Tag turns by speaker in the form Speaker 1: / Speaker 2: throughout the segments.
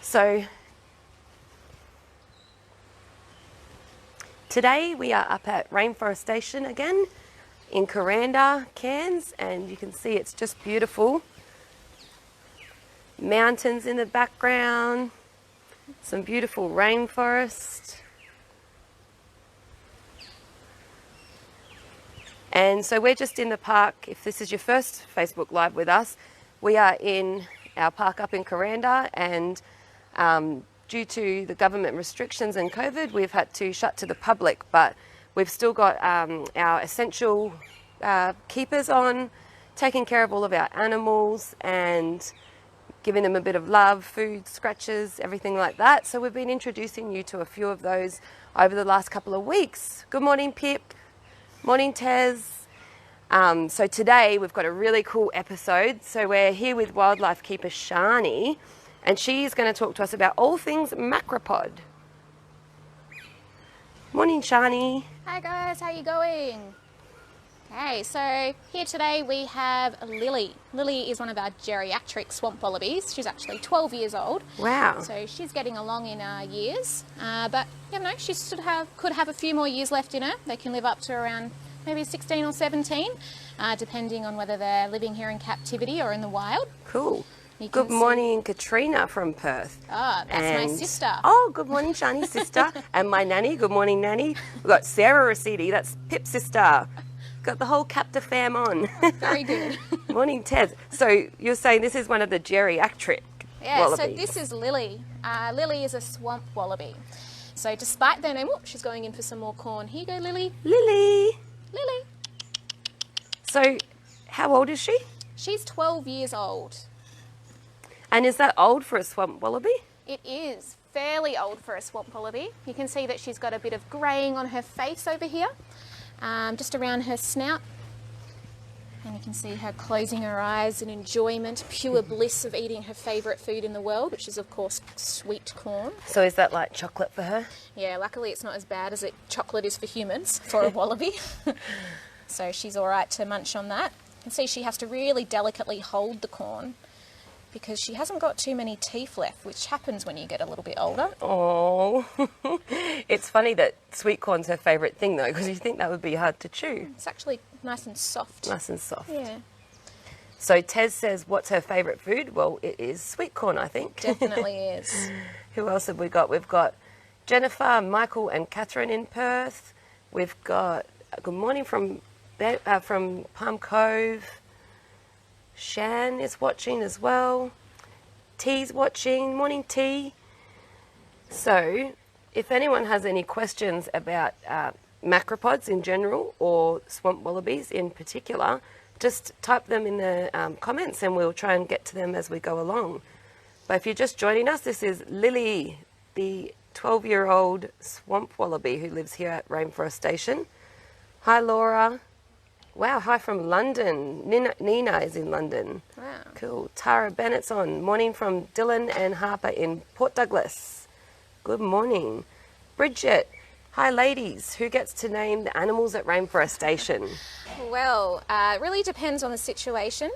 Speaker 1: So today we are up at Rainforest Station again in Kuranda, Cairns, and you can see it's just beautiful. Mountains in the background, some beautiful rainforest. And so we're just in the park. If this is your first Facebook Live with us, we are in our park up in Kuranda, and due to the government restrictions and COVID, we've had to shut to the public, but we've still got our essential keepers on, taking care of all of our animals and giving them a bit of love, food, scratches, everything like that. So we've been introducing you to a few of those over the last couple of weeks. Good morning, Pip. Morning, Tez. So today we've got a really cool episode. So we're here with wildlife keeper Shani, and she's going to talk to us about all things macropod. Morning, Shani.
Speaker 2: Hi guys, how are you going? Okay, so here today we have Lily. Lily is one of our geriatric swamp wallabies. She's actually 12 years old.
Speaker 1: Wow.
Speaker 2: So she's getting along in years, but you know, she could have a few more years left in her. They can live up to around maybe 16 or 17, depending on whether they're living here in captivity or in the wild.
Speaker 1: Cool. Good morning, Katrina from Perth.
Speaker 2: Ah, that's my sister.
Speaker 1: Oh, good morning, Shani's sister. And my nanny. Good morning, nanny. We've got Sarah Rosidi. That's Pip's sister. Got the whole Capta fam on.
Speaker 2: Very good.
Speaker 1: Morning, Tez. So you're saying this is one of the geriatric wallabies?
Speaker 2: So this is Lily. Lily is a swamp wallaby. So despite their name, she's going in for some more corn. Here you go, Lily.
Speaker 1: Lily.
Speaker 2: Lily.
Speaker 1: So how old is she?
Speaker 2: She's 12 years old.
Speaker 1: And is that old for a swamp wallaby?
Speaker 2: It is fairly old for a swamp wallaby. You can see that she's got a bit of greying on her face over here. Just around her snout, and you can see her closing her eyes in enjoyment, pure bliss of eating her favourite food in the world, which is of course sweet corn.
Speaker 1: So is that like chocolate for her?
Speaker 2: Yeah, luckily it's not as bad as chocolate is for humans, for a wallaby. So she's all right to munch on that. You can see she has to really delicately hold the corn because she hasn't got too many teeth left, which happens when you get a little bit older.
Speaker 1: Oh, it's funny that sweet corn's her favourite thing though, because you think that would be hard to chew.
Speaker 2: It's actually nice and soft.
Speaker 1: Nice and soft.
Speaker 2: Yeah.
Speaker 1: So Tez says, what's her favourite food? Well, it is sweet corn, I think.
Speaker 2: Definitely is.
Speaker 1: Who else have we got? We've got Jennifer, Michael and Catherine in Perth. We've got good morning from Palm Cove. Shan is watching as well. T's watching. Morning, T. So, if anyone has any questions about macropods in general or swamp wallabies in particular, just type them in the comments and we'll try and get to them as we go along. But if you're just joining us, this is Lily, the 12-year-old swamp wallaby who lives here at Rainforest Station. Hi, Laura. Wow, hi from London. Nina is in London.
Speaker 2: Wow.
Speaker 1: Cool. Tara Bennett's on. Morning from Dylan and Harper in Port Douglas. Good morning. Bridget. Hi, ladies. Who gets to name the animals at Rainforest Station?
Speaker 2: Well, it really depends on the situation.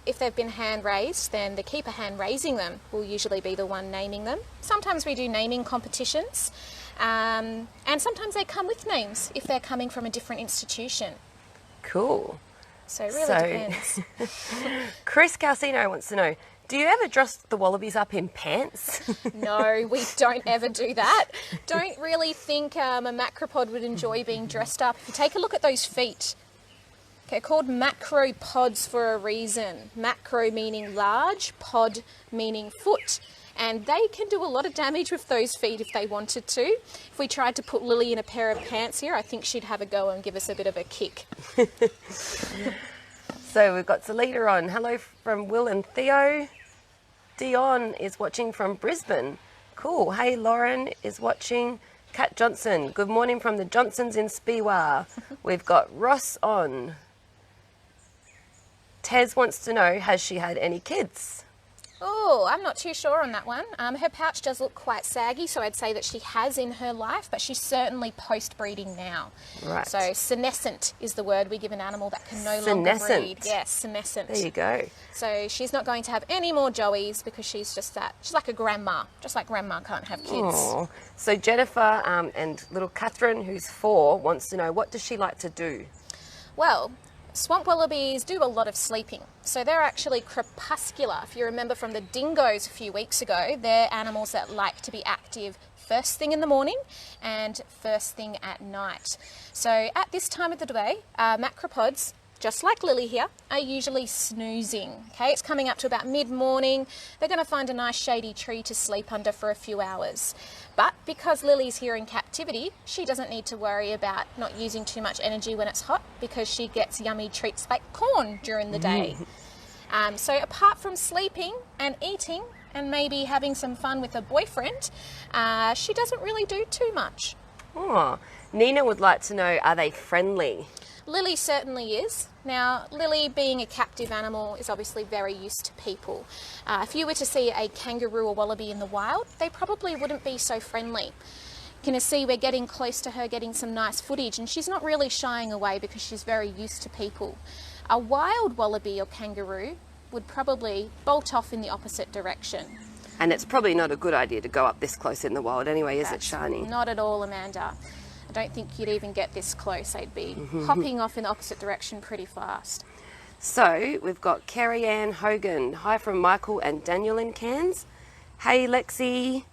Speaker 2: If they've been hand-raised, then the keeper hand-raising them will usually be the one naming them. Sometimes we do naming competitions, and sometimes they come with names if they're coming from a different institution.
Speaker 1: Cool.
Speaker 2: So it really depends.
Speaker 1: Chris Calcino wants to know, do you ever dress the wallabies up in pants?
Speaker 2: No, we don't ever do that. Don't really think a macropod would enjoy being dressed up. If you take a look at those feet, they're called macropods for a reason. Macro meaning large, pod meaning foot. And they can do a lot of damage with those feet if they wanted to. If we tried to put Lily in a pair of pants here, I think she'd have a go and give us a bit of a kick.
Speaker 1: So we've got Salita on. Hello from Will and Theo. Dion is watching from Brisbane. Cool. Hey, Lauren is watching. Kat Johnson. Good morning from the Johnsons in Speewah. We've got Ross on. Tez wants to know, has she had any kids?
Speaker 2: Oh, I'm not too sure on that one. Her pouch does look quite saggy, so I'd say that she has in her life, but she's certainly post-breeding now.
Speaker 1: Right.
Speaker 2: So senescent is the word we give an animal that can no longer breed. Yes, senescent.
Speaker 1: There you go.
Speaker 2: So she's not going to have any more joeys because she's just that. She's like a grandma, just like grandma can't have kids.
Speaker 1: Aww. So Jennifer and little Catherine, who's 4, wants to know, what does she like to do?
Speaker 2: Well, swamp wallabies do a lot of sleeping. So they're actually crepuscular. If you remember from the dingoes a few weeks ago, they're animals that like to be active first thing in the morning and first thing at night. So at this time of the day, macropods, just like Lily here, are usually snoozing. Okay, it's coming up to about mid-morning. They're going to find a nice shady tree to sleep under for a few hours. But because Lily's here in captivity, she doesn't need to worry about not using too much energy when it's hot because she gets yummy treats like corn during the day. So apart from sleeping and eating and maybe having some fun with a boyfriend, she doesn't really do too much.
Speaker 1: Oh, Nina would like to know, are they friendly?
Speaker 2: Lily certainly is. Now, Lily, being a captive animal, is obviously very used to people. If you were to see a kangaroo or wallaby in the wild, they probably wouldn't be so friendly. You can see we're getting close to her, getting some nice footage, and she's not really shying away because she's very used to people. A wild wallaby or kangaroo would probably bolt off in the opposite direction.
Speaker 1: And it's probably not a good idea to go up this close in the wild anyway, is it, Shani?
Speaker 2: Not at all, Amanda. I don't think you'd even get this close. They'd be hopping off in the opposite direction pretty fast.
Speaker 1: So we've got Kerry Ann Hogan. Hi from Michael and Daniel in Cairns. Hey, Lexi.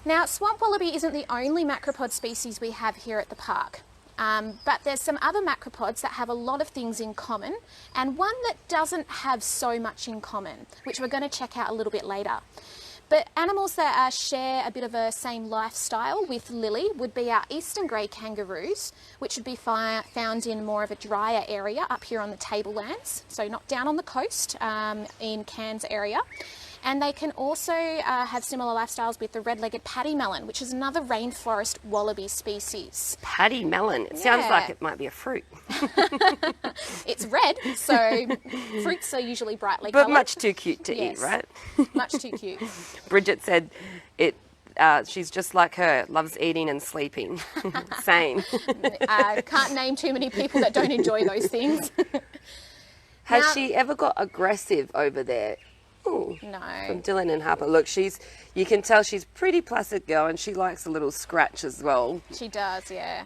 Speaker 2: Now, swamp wallaby isn't the only macropod species we have here at the park. But there's some other macropods that have a lot of things in common, and one that doesn't have so much in common, which we're going to check out a little bit later. But animals that share a bit of a same lifestyle with Lily would be our eastern grey kangaroos, which would be found in more of a drier area up here on the tablelands, so not down on the coast in Cairns area. And they can also have similar lifestyles with the red-legged paddy melon, which is another rainforest wallaby species.
Speaker 1: Paddy melon. It sounds like it might be a fruit.
Speaker 2: It's red, so fruits are usually brightly coloured.
Speaker 1: But much too cute to eat, right?
Speaker 2: Much too cute.
Speaker 1: Bridget said she's just like her, loves eating and sleeping. Same.
Speaker 2: Can't name too many people that don't enjoy those things.
Speaker 1: Has she ever got aggressive over there? Ooh,
Speaker 2: no.
Speaker 1: From Dylan and Harper. Look, you can tell she's a pretty placid girl and she likes a little scratch as well.
Speaker 2: She does, yeah.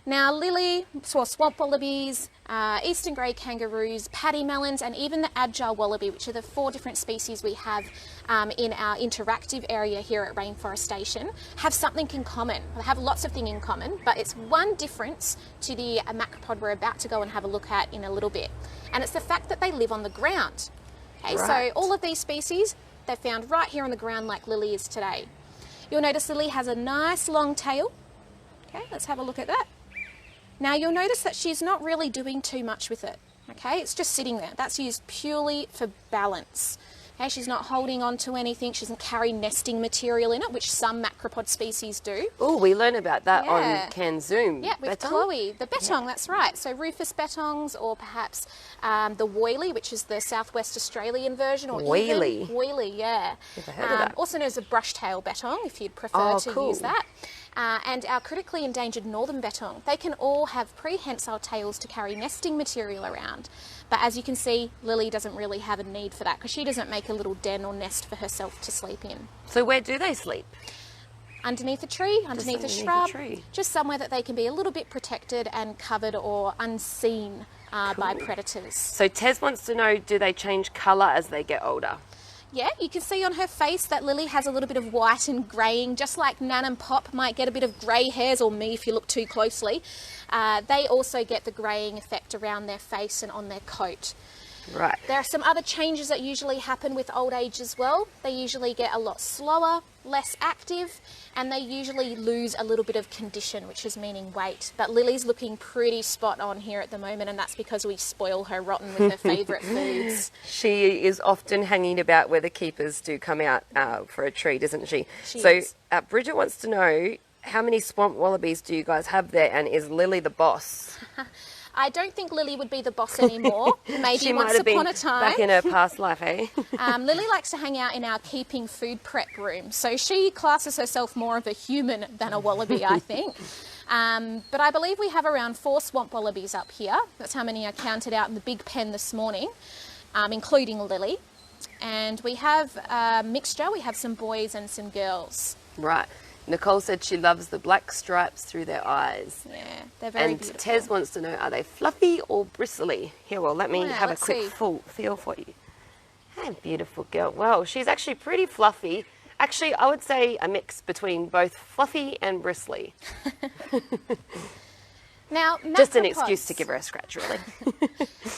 Speaker 2: Now, Lily, swamp wallabies, eastern grey kangaroos, paddy melons, and even the agile wallaby, which are the 4 different species we have in our interactive area here at Rainforest Station, have something in common. They have lots of things in common, but it's one difference to the macropod we're about to go and have a look at in a little bit. And it's the fact that they live on the ground. Okay,
Speaker 1: right.
Speaker 2: So all of these species, they're found right here on the ground like Lily is today. You'll notice Lily has a nice long tail. Okay, let's have a look at that. Now you'll notice that she's not really doing too much with it. Okay, it's just sitting there. That's used purely for balance. Okay, she's not holding on to anything. She doesn't carry nesting material in it, which some macropod species do.
Speaker 1: Oh, we learn about that on Can Zoom.
Speaker 2: Yeah, with Chloe. The bettong, that's right. So rufous bettongs, or perhaps the woylie, which is the Southwest Australian version. Or
Speaker 1: Woylie?
Speaker 2: Woylie, yeah.
Speaker 1: Never heard of that.
Speaker 2: Also known as a brush-tail bettong, if you'd prefer to use that. And our critically endangered northern bettong. They can all have prehensile tails to carry nesting material around. But as you can see, Lily doesn't really have a need for that because she doesn't make a little den or nest for herself to sleep in.
Speaker 1: So where do they sleep?
Speaker 2: Underneath a tree, underneath a shrub, just somewhere that they can be a little bit protected and covered or unseen by predators.
Speaker 1: So Tez wants to know, do they change colour as they get older?
Speaker 2: Yeah, you can see on her face that Lily has a little bit of white and greying, just like Nan and Pop might get a bit of grey hairs, or me if you look too closely. They also get the greying effect around their face and on their coat.
Speaker 1: Right.
Speaker 2: There are some other changes that usually happen with old age as well. They usually get a lot slower, less active, and they usually lose a little bit of condition, which is meaning weight. But Lily's looking pretty spot on here at the moment, and that's because we spoil her rotten with her favourite foods.
Speaker 1: She is often hanging about where the keepers do come out for a treat, isn't she?
Speaker 2: She is.
Speaker 1: Bridget wants to know, how many swamp wallabies do you guys have there, and is Lily the boss?
Speaker 2: I don't think Lily would be the boss anymore. Maybe
Speaker 1: She
Speaker 2: once
Speaker 1: might have
Speaker 2: upon
Speaker 1: been
Speaker 2: a time.
Speaker 1: back in her past life, eh?
Speaker 2: Lily likes to hang out in our keeping food prep room. So she classes herself more of a human than a wallaby, I think. But I believe we have around 4 swamp wallabies up here. That's how many I counted out in the big pen this morning, including Lily. And we have a mixture. We have some boys and some girls.
Speaker 1: Right. Nicole said she loves the black stripes through their eyes.
Speaker 2: Yeah, they're very
Speaker 1: and
Speaker 2: beautiful.
Speaker 1: Tez wants to know, are they fluffy or bristly? Here, well, let me
Speaker 2: Yeah,
Speaker 1: have a
Speaker 2: let's
Speaker 1: quick
Speaker 2: see.
Speaker 1: full feel for you. Hey, beautiful girl. Well, she's actually pretty fluffy. Actually, I would say a mix between both fluffy and bristly.
Speaker 2: Now,
Speaker 1: Just an
Speaker 2: macropods.
Speaker 1: excuse to give her a scratch, really.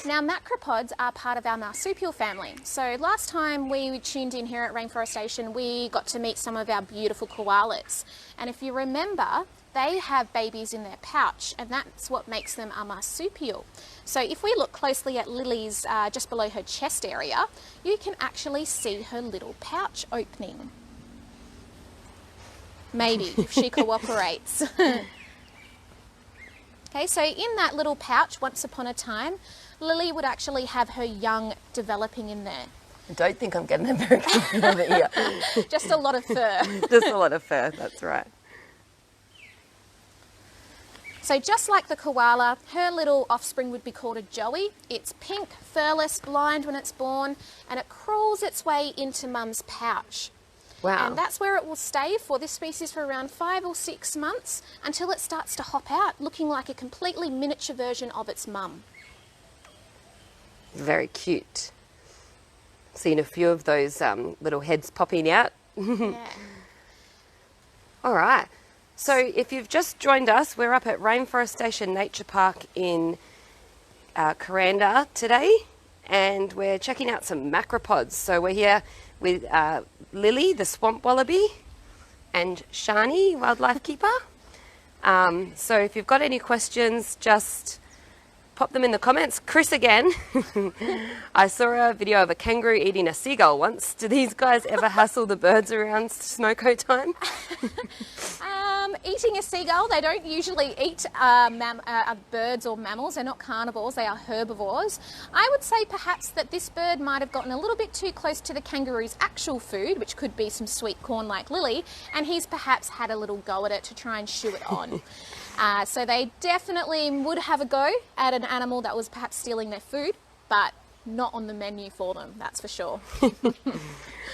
Speaker 2: Now, macropods are part of our marsupial family. So last time we tuned in here at Rainforest Station, we got to meet some of our beautiful koalas. And if you remember, they have babies in their pouch, and that's what makes them a marsupial. So if we look closely at Lily's, just below her chest area, you can actually see her little pouch opening. Maybe, if she cooperates. Okay, so in that little pouch, once upon a time, Lily would actually have her young developing in there.
Speaker 1: I don't think I'm getting a very good feel of it here.
Speaker 2: Just a lot of fur.
Speaker 1: Just a lot of fur, that's right.
Speaker 2: So just like the koala, her little offspring would be called a joey. It's pink, furless, blind when it's born, and it crawls its way into mum's pouch.
Speaker 1: Wow.
Speaker 2: And that's where it will stay for this species for around 5 or 6 months until it starts to hop out, looking like a completely miniature version of its mum.
Speaker 1: Very cute. Seen a few of those little heads popping out.
Speaker 2: Yeah.
Speaker 1: All right. So if you've just joined us, we're up at Rainforest Station Nature Park in Kюранда today, and we're checking out some macropods. So we're here with Lily, the swamp wallaby, and Shani, wildlife keeper. So if you've got any questions, just pop them in the comments. Chris again. I saw a video of a kangaroo eating a seagull once. Do these guys ever hassle the birds around snow coat time?
Speaker 2: Eating a seagull, they don't usually eat birds or mammals. They're not carnivores, they are herbivores. I would say perhaps that this bird might have gotten a little bit too close to the kangaroo's actual food, which could be some sweet corn like Lily, and he's perhaps had a little go at it to try and shoo it on. So they definitely would have a go at an animal that was perhaps stealing their food, but not on the menu for them, that's for sure.